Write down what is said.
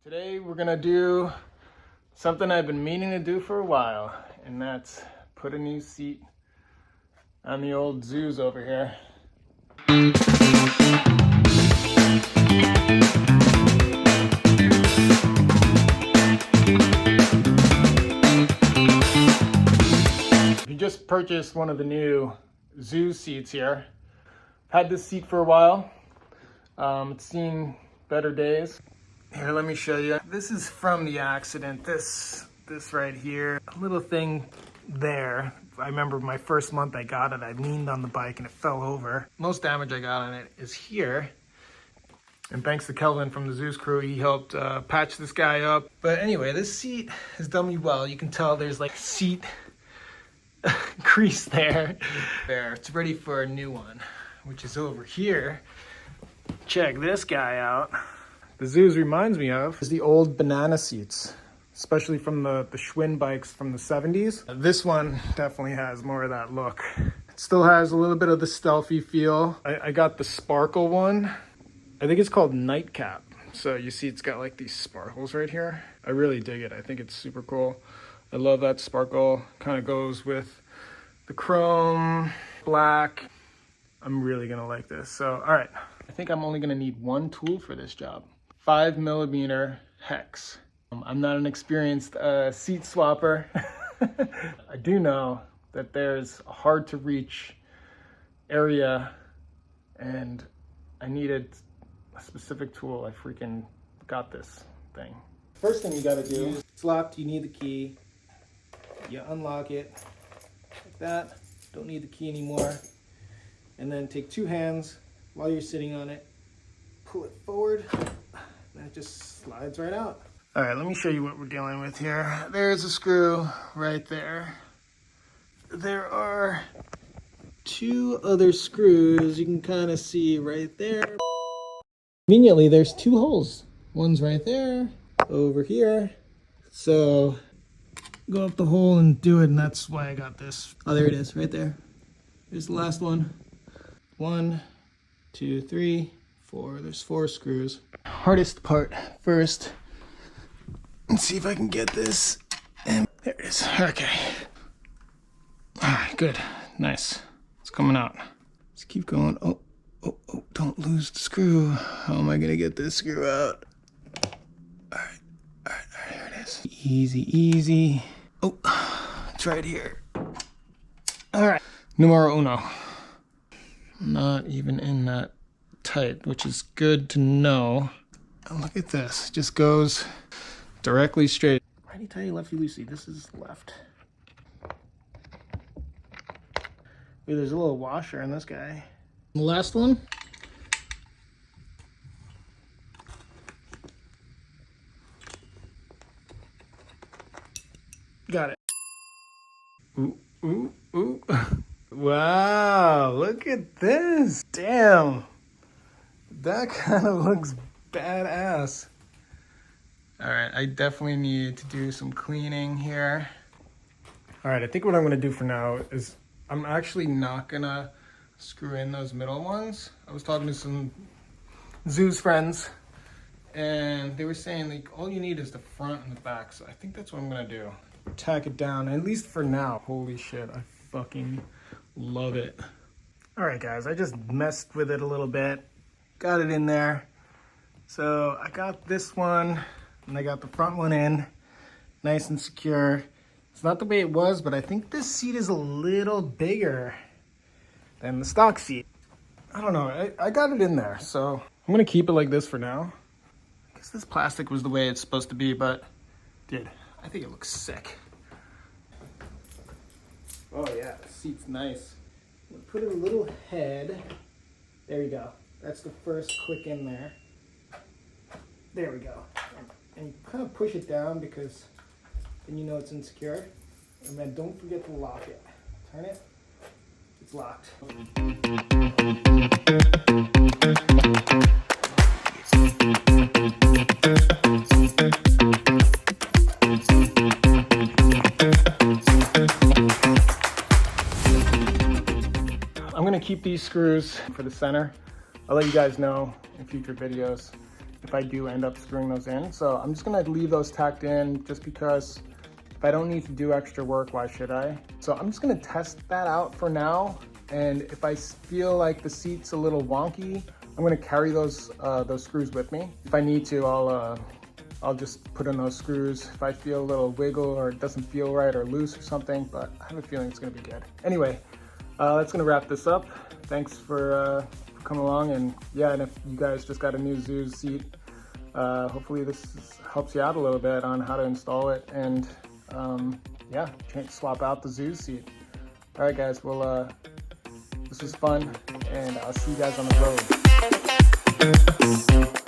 Today we're gonna do something I've been meaning to do for a while, and that's put a new seat on the old Zooz over here. You just purchased one of the new Zooz seats here. Had this seat for a while. It's seen better days. Here, let me show you. This is from the accident. This right here, a little thing there. I remember my first month I got it, I leaned on the bike and it fell over. Most damage I got on it is here. And thanks to Kelvin from the Zooz crew, he helped patch this guy up. But anyway, this seat has done me well. You can tell there's like seat crease there. It's ready for a new one, which is over here. Check this guy out. The Zooz reminds me of is the old banana seats, especially from the Schwinn bikes from the 70s. This one definitely has more of that look. It still has a little bit of the stealthy feel. I got the sparkle one. I think it's called Nightcap. So you see it's got like these sparkles right here. I really dig it. I think it's super cool. I love that sparkle. Kind of goes with the chrome, black. I'm really gonna like this. So, all right. I think I'm only gonna need one tool for this job. 5mm hex. I'm not an experienced seat swapper. I do know that there's a hard to reach area and I needed a specific tool. I freaking got this thing. First thing you gotta do, it's locked, you need the key. You unlock it like that. Don't need the key anymore. And then take two hands while you're sitting on it, pull it forward, and it just slides right out. All right, let me show you what we're dealing with here. There's a screw right there. There are two other screws you can kind of see right there. Conveniently, there's two holes. One's right there, over here. So go up the hole and do it, and that's why I got this. Oh, there it is, right there. Here's the last one. 1, 2, 3, 4. There's 4 screws. Hardest part first. Let's see if I can get this. And there it is. Okay. All right, good. Nice. It's coming out. Let's keep going. Oh, don't lose the screw. How am I gonna get this screw out? All right, there it is. Easy. Oh, it's right here. All right, numero uno. Not even in that tight, which is good to know. And look at this, it just goes directly straight. Righty tighty, lefty loosey. This is left. Ooh, there's a little washer in this guy. The last one. Got it. Ooh. Wow, look at this. Damn. That kind of looks badass. All right, I definitely need to do some cleaning here. All right, I think what I'm gonna do for now is I'm actually not gonna screw in those middle ones. I was talking to some Zooz friends and they were saying like all you need is the front and the back. So I think that's what I'm gonna do. Tack it down, at least for now. Holy shit, I fucking love it. All right, guys, I just messed with it a little bit. Got it in there. So I got this one and I got the front one in, nice and secure. It's not the way it was, but I think this seat is a little bigger than the stock seat. I don't know, I got it in there. So I'm gonna keep it like this for now. I guess this plastic was the way it's supposed to be, but dude, I think it looks sick. Oh yeah, the seat's nice. We'll put a little head. There you go. That's the first click in there. There we go. And you kind of push it down because then you know it's insecure. And then don't forget to lock it. Turn it. It's locked. I'm gonna keep these screws for the center. I'll let you guys know in future videos if I do end up screwing those in. So I'm just gonna leave those tacked in just because if I don't need to do extra work, why should I? So I'm just gonna test that out for now. And if I feel like the seat's a little wonky, I'm gonna carry those screws with me. If I need to, I'll just put in those screws if I feel a little wiggle or it doesn't feel right or loose or something, but I have a feeling it's gonna be good. Anyway, that's gonna wrap this up. Thanks for coming along, and yeah, and if you guys just got a new Zooz seat, hopefully this helps you out a little bit on how to install it, and yeah, swap out the Zooz seat. All right, guys, well, this was fun, and I'll see you guys on the road.